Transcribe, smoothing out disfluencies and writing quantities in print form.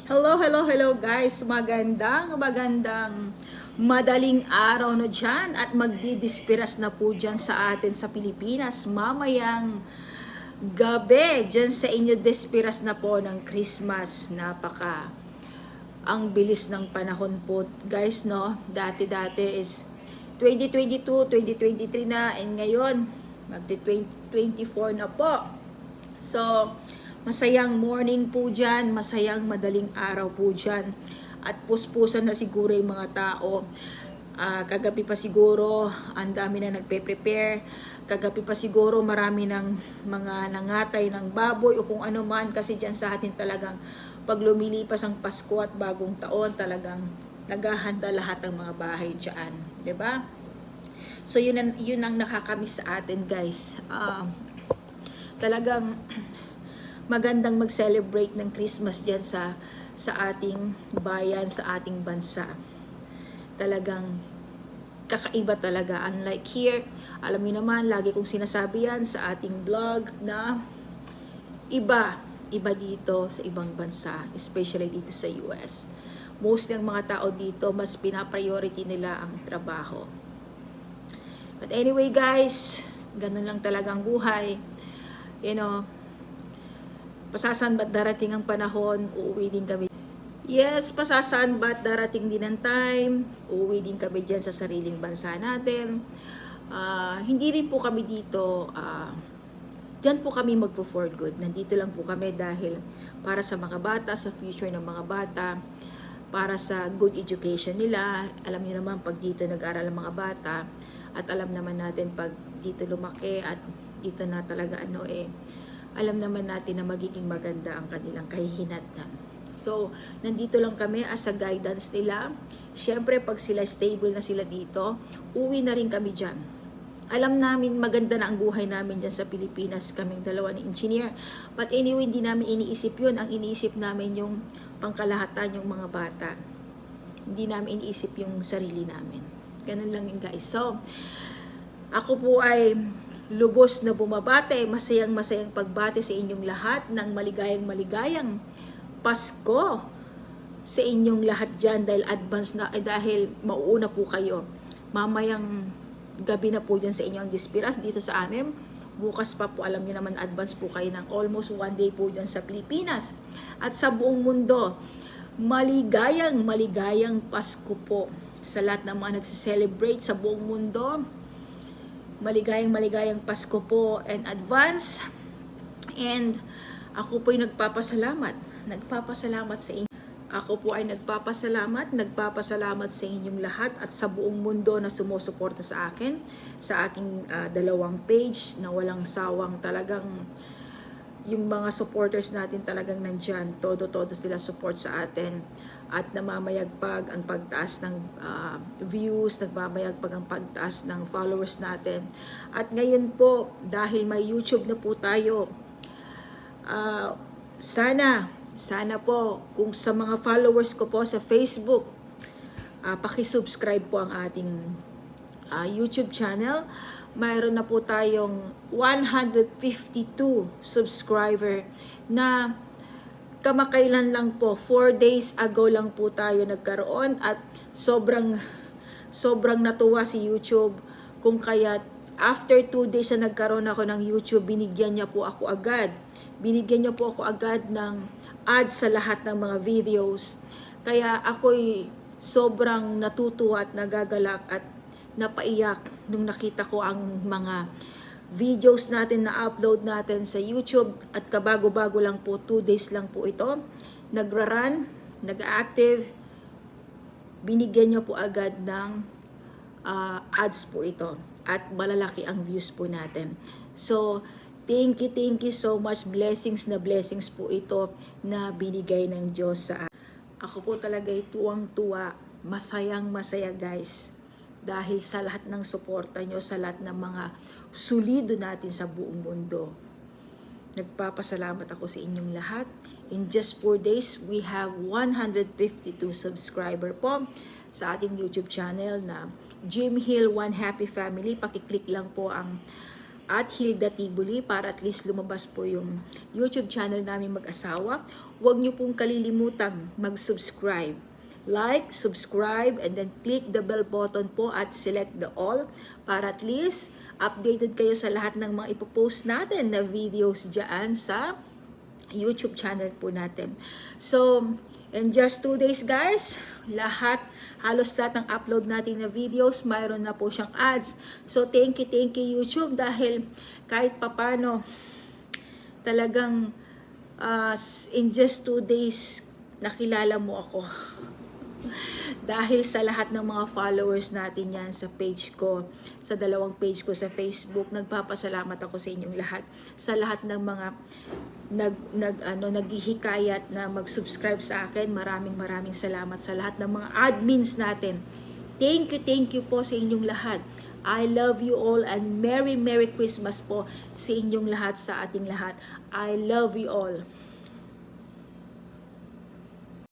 Hello, hello, hello guys. Magandang madaling araw na dyan at magdidispiras na po dyan sa atin sa Pilipinas. Mamayang gabi dyan sa inyo dispiras na po ng Christmas. Ang bilis ng panahon po guys, no? Dati is 2022, 2023 na, and ngayon magti-2024 na po. So, masayang morning po dyan, masayang madaling araw po dyan. At puspusan na siguro yung mga tao. Kagabi pa siguro, ang dami na nagpe-prepare. Kagabi pa siguro, marami ng mga nangatay ng baboy o kung ano man. Kasi dyan sa atin talagang pag lumilipas ang Pasko at bagong taon, talagang naghahanda lahat ng mga bahay dyan. 'Di ba? So yun ang nakakamiss sa atin guys. Talagang magandang mag-celebrate ng Christmas diyan sa ating bayan, sa ating bansa. Talagang kakaiba talaga. Unlike here, alam niyo naman, lagi kong sinasabi yan sa ating vlog na iba dito sa ibang bansa, especially dito sa US. Mostly ang mga tao dito, mas pinapriority nila ang trabaho. But anyway guys, ganun lang talagang buhay. You know, pasasan ba't darating ang panahon, uuwi din kami. Yes, pasasan ba't darating din ang time, uuwi din kami dyan sa sariling bansa natin. Hindi rin po kami dito, dyan po kami for good. Nandito lang po kami dahil para sa mga bata, sa future ng mga bata, para sa good education nila. Alam niyo naman pag dito nag-aral ang mga bata, at alam naman natin pag dito lumaki at dito na talaga alam naman natin na magiging maganda ang kanilang kahihinatnan. So, nandito lang kami as a guidance nila. Siyempre, pag sila stable na sila dito, uwi na rin kami dyan. Alam namin maganda na ang buhay namin dyan sa Pilipinas, kaming dalawa ni engineer. But anyway, hindi namin iniisip yun. Ang iniisip namin yung pangkalahatan, yung mga bata. Hindi namin iniisip yung sarili namin. Ganun lang yun guys. So, ako po ay lubos na bumabate, masayang pagbati sa inyong lahat ng maligayang Pasko sa inyong lahat dyan dahil advance na, dahil mauuna po kayo. Mamayang gabi na po dyan sa inyong dispiras dito sa amin. Bukas pa po, alam niyo naman, advance po kayo ng almost one day po dyan sa Pilipinas. At sa buong mundo, maligayang Pasko po sa lahat ng mga nagsiselebrate sa buong mundo. Maligayang Pasko po in advance. And ako po ay nagpapasalamat sa inyo. Ako po ay nagpapasalamat sa inyong lahat at sa buong mundo na sumusuporta sa akin, sa aking dalawang page na walang sawang. Talagang yung mga supporters natin talagang nandyan, todo sila support sa atin. At namamayagpag ang pagtaas ng views, nagmamayagpag ang pagtaas ng followers natin. At ngayon po, dahil may YouTube na po tayo, sana po, kung sa mga followers ko po sa Facebook, pakisubscribe po ang ating YouTube channel. Mayroon na po tayong 152 subscriber na kamakailan lang po, 4 days ago lang po tayo nagkaroon, at sobrang natuwa si YouTube kung kaya after 2 days na nagkaroon ako ng YouTube, binigyan niya po ako agad ng ads sa lahat ng mga videos. Kaya ako'y sobrang natutuwa at nagagalak at napaiyak nung nakita ko ang mga videos natin na upload natin sa YouTube. At kabago-bago lang po, 2 days lang po ito, nagra-run, nag-active, binigyan nyo po agad ng ads po ito at malalaki ang views po natin. So thank you so much. Blessings po ito na binigay ng Diyos sa akin. Ako po talaga ay tuwang-tuwa, masaya guys, dahil sa lahat ng suporta nyo, sa lahat ng mga sulido natin sa buong mundo. Nagpapasalamat ako sa inyong lahat. In just 4 days, we have 152 subscriber po sa ating YouTube channel na Jim Hill One Happy Family. Pakiclick lang po ang at Hilda Tibuli para at least lumabas po yung YouTube channel namin mag-asawa. Huwag niyo pong kalilimutang mag-subscribe. Like, subscribe, and then click the bell button po at select the all para at least updated kayo sa lahat ng mga ipopost natin na videos dyan sa YouTube channel po natin. So, in just 2 days guys, halos lahat ng upload natin na videos, mayroon na po siyang ads. So, thank you YouTube dahil kahit papano, talagang in just 2 days, nakilala mo ako. Dahil sa lahat ng mga followers natin yan sa page ko, sa 2 page ko sa Facebook, nagpapasalamat ako sa inyong lahat. Sa lahat ng mga naghihikayat na mag-subscribe sa akin, maraming salamat sa lahat ng mga admins natin. Thank you po sa inyong lahat. I love you all and Merry Christmas po sa inyong lahat, sa ating lahat. I love you all.